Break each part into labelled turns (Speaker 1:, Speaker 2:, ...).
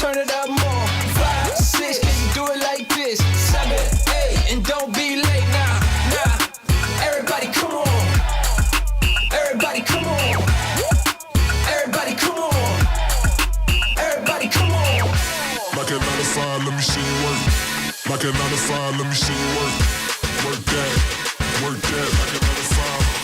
Speaker 1: turn it up more. 5, 6, can you do it like this? 7, 8, and don't be late now. Nah, everybody come on. Everybody come on. Everybody come on. Everybody come on.
Speaker 2: Like a 9 to 5, let me see you work. Like a 9 to 5, let me see you work. Work that, like a 9 to 5.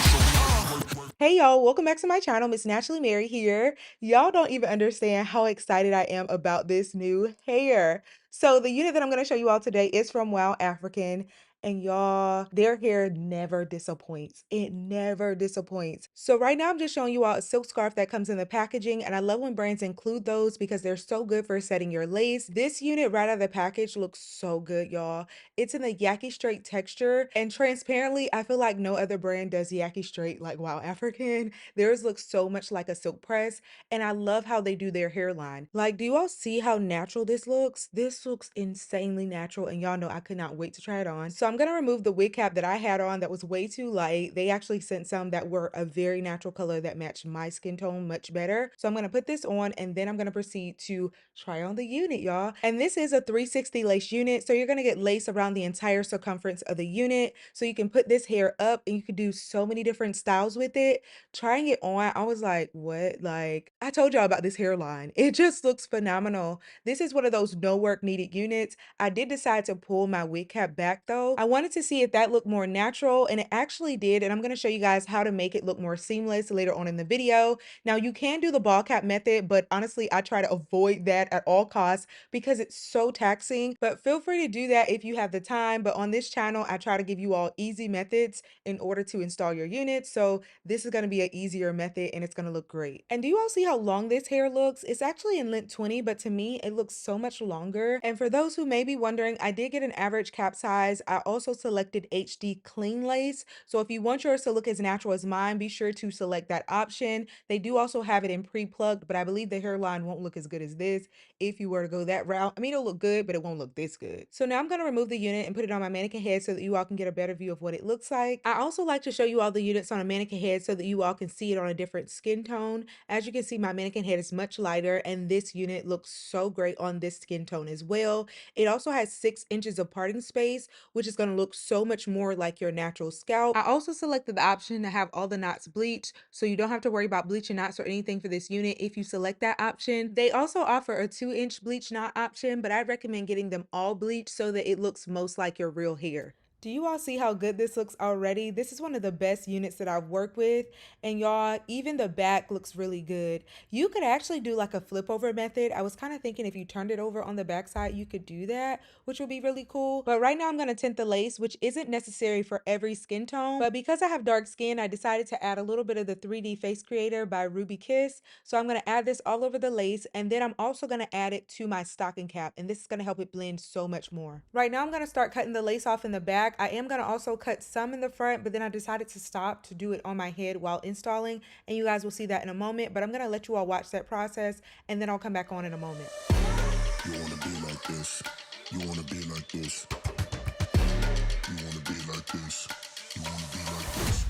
Speaker 3: Hey y'all, welcome back to my channel. Miss Naturally Mary here. Y'all don't even understand how excited I am about this new hair. So the unit that I'm going to show you all today is from WowAfrican. And y'all, their hair never disappoints. It never disappoints. So right now I'm just showing you all a silk scarf that comes in the packaging. And I love when brands include those because they're so good for setting your lace. This unit right out of the package looks so good, y'all. It's in the Yaki straight texture. And transparently, I feel like no other brand does Yaki straight like WowAfrican. Theirs looks so much like a silk press. And I love how they do their hairline. Like, do you all see how natural this looks? This looks insanely natural. And y'all know I could not wait to try it on. So I'm going to remove the wig cap that I had on that was way too light. They actually sent some that were a very natural color that matched my skin tone much better. So I'm going to put this on and then I'm going to proceed to try on the unit, y'all. And this is a 360 lace unit. So you're going to get lace around the entire circumference of the unit. So you can put this hair up and you can do so many different styles with it. Trying it on, I was like, what? Like, I told y'all about this hairline. It just looks phenomenal. This is one of those no work needed units. I did decide to pull my wig cap back though. I wanted to see if that looked more natural and it actually did. And I'm going to show you guys how to make it look more seamless later on in the video. Now you can do the ball cap method, but honestly, I try to avoid that at all costs because it's so taxing, but feel free to do that if you have the time. But on this channel, I try to give you all easy methods in order to install your unit. So this is going to be an easier method and it's going to look great. And do you all see how long this hair looks? It's actually in length 20, but to me, it looks so much longer. And for those who may be wondering, I did get an average cap size. I also selected HD clean lace. So if you want yours to look as natural as mine, be sure to select that option. They do also have it in pre-plucked, but I believe the hairline won't look as good as this if you were to go that route. I mean, it'll look good, but it won't look this good. So now I'm going to remove the unit and put it on my mannequin head so that you all can get a better view of what it looks like. I also like to show you all the units on a mannequin head so that you all can see it on a different skin tone. As you can see, my mannequin head is much lighter and this unit looks so great on this skin tone as well. It also has 6 inches of parting space, which is going to look so much more like your natural scalp. I also selected the option to have all the knots bleached, so you don't have to worry about bleaching knots or anything for this unit if you select that option. They also offer a 2-inch bleach knot option, but I recommend getting them all bleached so that it looks most like your real hair. Do you all see how good this looks already? This is one of the best units that I've worked with. And y'all, even the back looks really good. You could actually do like a flip over method. I was kind of thinking if you turned it over on the back side, you could do that, which would be really cool. But right now I'm going to tint the lace, which isn't necessary for every skin tone. But because I have dark skin, I decided to add a little bit of the 3D Face Creator by Ruby Kiss. So I'm going to add this all over the lace. And then I'm also going to add it to my stocking cap. And this is going to help it blend so much more. Right now I'm going to start cutting the lace off in the back. I am going to also cut some in the front, but then I decided to stop to do it on my head while installing, and you guys will see that in a moment. But I'm going to let you all watch that process and then I'll come back on in a moment.
Speaker 2: You wanna be like this. You wanna be like this. You wanna be like this. You wanna be like this.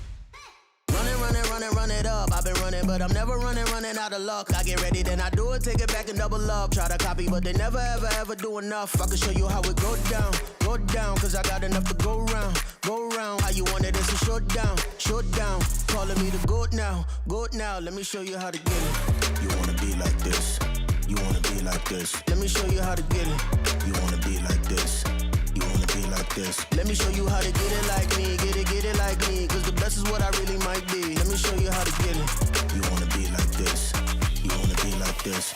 Speaker 4: Run it up. I've been running, but I'm never running out of luck. I get ready, then I do it, take it back and double up. Try to copy, but they never ever do enough. I can show you how it go down, cause I got enough to go round. How you want it, it's a short down. Calling me the goat now. Let me show you how to get it. You wanna be like this. You wanna be like this. Let me show you how to get it. You wanna be like this. You wanna be like this. Let me show you how to get it like me. Get it like me. Cause the best is what I really might be. Let me show you how to get it. You wanna be like this. You wanna be like this.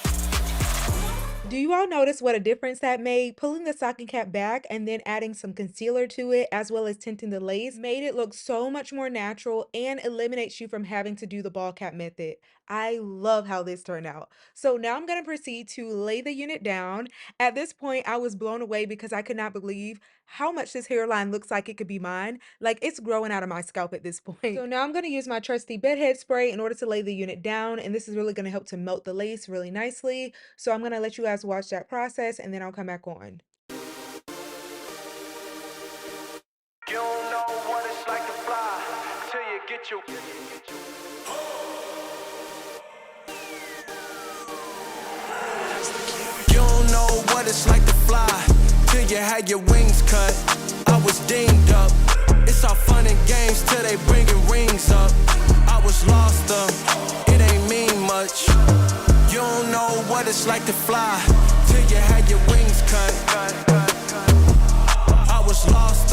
Speaker 3: Do you all notice what a difference that made? Pulling the stocking cap back and then adding some concealer to it as well as tinting the lace made it look so much more natural and eliminates you from having to do the ball cap method. I love how this turned out. So now I'm going to proceed to lay the unit down. At this point, I was blown away because I could not believe how much this hairline looks like it could be mine. Like, it's growing out of my scalp at this point. So now I'm going to use my trusty bedhead spray in order to lay the unit down, and this is really going to help to melt the lace really nicely. So I'm going to let you guys watch that process and then I'll come back on.
Speaker 1: You don't know what it's like to fly till you get your. You don't
Speaker 4: what it's like to fly till you had your wings cut. I was dinged up. It's all fun and games till they bringing rings up. I was lost it ain't mean much. You don't know what it's like to fly till you had your wings cut. I was lost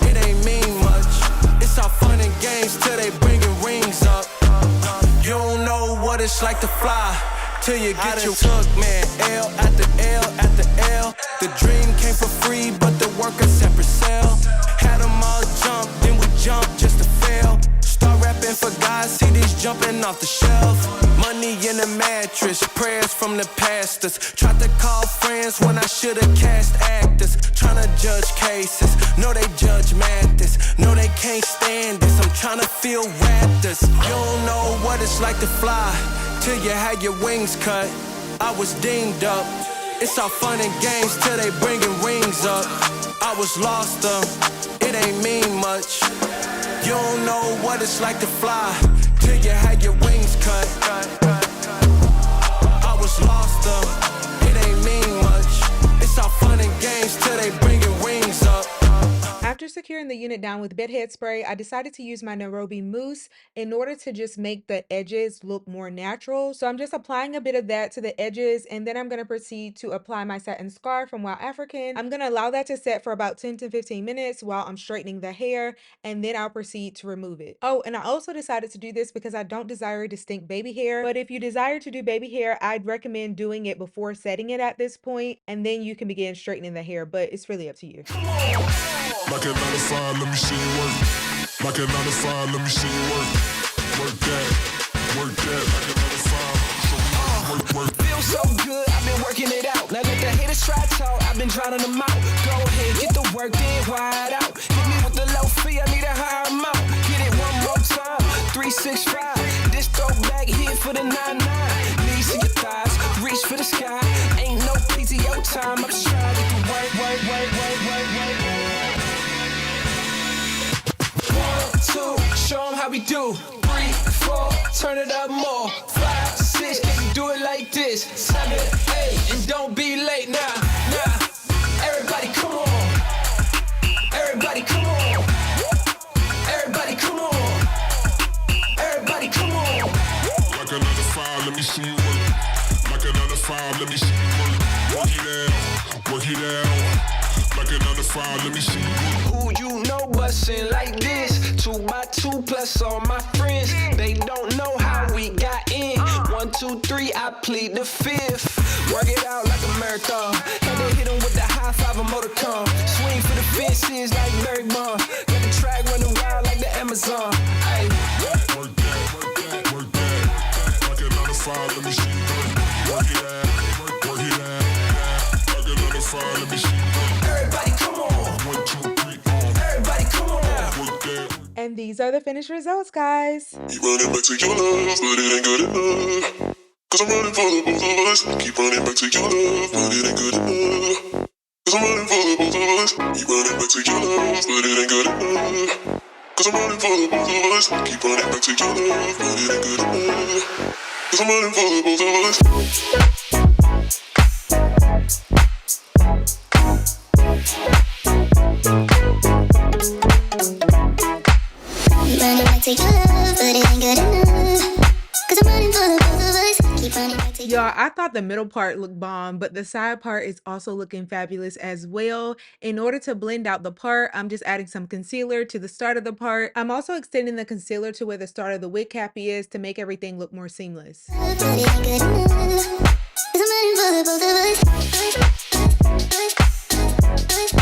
Speaker 4: it ain't mean much. It's all fun and games till they bringing rings up. You don't know what it's like to fly till you get your took, man. L after L after L. The dream came for free, but the work a separate sale. Had them all jump, then we jump just to fail. Start rapping for God, CDs jumping off the shelf. Money in the mattress, prayers from the pastors. Tried to call friends when I should've cast actors. Tryna judge cases, no they judge Mathis. No they can't stand this, I'm tryna feel raptors. You don't know what it's like to fly till you had your wings cut. I was dinged up. It's all fun and games till they bringing rings up. I was lost it ain't mean much. You don't know what it's like to fly till you had your wings cut. I was lost it ain't mean much. It's all fun and games till they bringing rings up.
Speaker 3: After securing the unit down with bedhead spray, I decided to use my Nairobi mousse in order to just make the edges look more natural. So I'm just applying a bit of that to the edges, and then I'm going to proceed to apply my satin scarf from WowAfrican. I'm going to allow that to set for about 10 to 15 minutes while I'm straightening the hair, and then I'll proceed to remove it. Oh, and I also decided to do this because I don't desire distinct baby hair, but if you desire to do baby hair, I'd recommend doing it before setting it at this point, and then you can begin straightening the hair, but it's really up to you.
Speaker 2: Like a 9 to 5, let me see you work. Like a 9 to 5, let me see you work. Work that, work that. Like a 9 to 5, show me work.
Speaker 1: Feel so good, I've been working it out. Now let the haters try talk, I've been drowning them out. Go ahead, get the work, then wide out. Hit me with the low fee, I need a higher amount. Get it one more time, 365. This throwback hit for the 9-9. Knees to your thighs, reach for the sky. Ain't no PTO time, I'm just trying to get the work. 1, 2, show 'em how we do. 3, 4, turn it up more. 5, 6, can you do it like this? 7, 8, and don't be late now. Everybody come on. Everybody come on. Everybody come on. Everybody come on.
Speaker 2: Like a 9 to 5, let me see you work. Like a 9 to 5, let me see you work. Work it out, work it out. Like a 9 to 5, let me see you work.
Speaker 1: Who you know bustin' like this? 2 by 2 plus all my friends. They don't know how we got in. 1, 2, 3, I plead the 5th. Work it out like a marathon. Had to hit 'em with the high five of motor car. Swing for the fences like Barry Bond. Got the track running wild like the Amazon. Ay.
Speaker 2: Work that, work that, work that. Like a 9 to 5, let me see you work. Work it out, work it out. Like a 9 to 5, let me see you work.
Speaker 1: Everybody come on.
Speaker 2: 1, 2, 3,
Speaker 1: Everybody come on now.
Speaker 2: work that.
Speaker 3: And these are the finished results, guys.
Speaker 2: Keep running back to your love, but it ain't good enough. Cause I'm running for the both of us. Keep running back to your love, but it ain't good enough. Cause I'm running for the both of us. Keep running back to your love, but it ain't good enough. Cause I'm running for the both of us. Keep running back to your love, but it ain't good enough. Cause I'm running for the both of us.
Speaker 5: Running back to your love, but it ain't good enough. Cause I'm running for the both of us. Keep running back to your
Speaker 3: Y'all, I thought the middle part looked bomb, but the side part is also looking fabulous as well. In order to blend out the part, I'm just adding some concealer to the start of the part. I'm also extending the concealer to where the start of the wig cappy is to make everything look more seamless.
Speaker 5: love, but it ain't good enough. Cause I'm running for the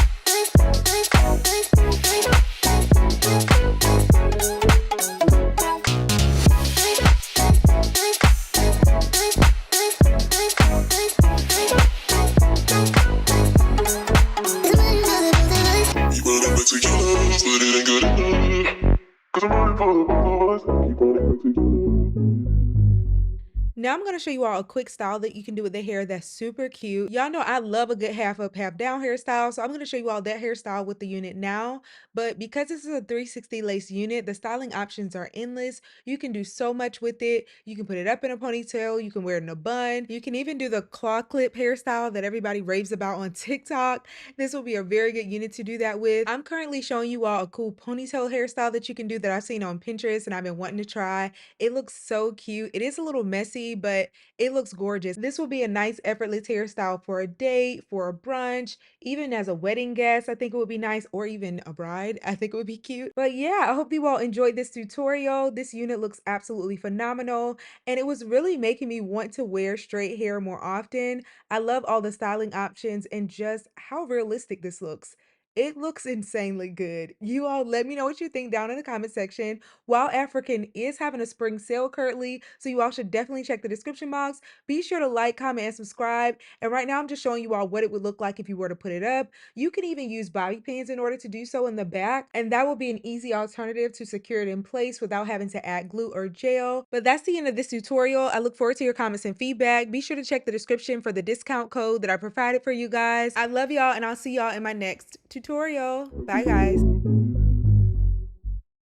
Speaker 5: both of us.
Speaker 2: Keep running back to your love, but it ain't good enough. Cause I'm running for the both of us. Keep running back to your love.
Speaker 3: Now I'm going to show you all a quick style that you can do with the hair that's super cute. Y'all know I love a good half up, half down hairstyle. So I'm going to show you all that hairstyle with the unit now. But because this is a 360 lace unit, the styling options are endless. You can do so much with it. You can put it up in a ponytail. You can wear it in a bun. You can even do the claw clip hairstyle that everybody raves about on TikTok. This will be a very good unit to do that with. I'm currently showing you all a cool ponytail hairstyle that you can do that I've seen on Pinterest and I've been wanting to try. It looks so cute. It is a little messy, but it looks gorgeous. This will be a nice effortless hairstyle for a date, for a brunch, even as a wedding guest. I think it would be nice, or even a bride. I think it would be cute. But yeah, I hope you all enjoyed this tutorial. This unit looks absolutely phenomenal, and it was really making me want to wear straight hair more often. I love all the styling options and just how realistic this looks. It looks insanely good. You all let me know what you think down in the comment section. WowAfrican is having a spring sale currently, so you all should definitely check the description box. Be sure to like, comment, and subscribe. And right now I'm just showing you all what it would look like if you were to put it up. You can even use bobby pins in order to do so in the back, and that will be an easy alternative to secure it in place without having to add glue or gel. But that's the end of this tutorial. I look forward to your comments and feedback. Be sure to check the description for the discount code that I provided for you guys. I love y'all, and I'll see y'all in my next tutorial. Bye, guys.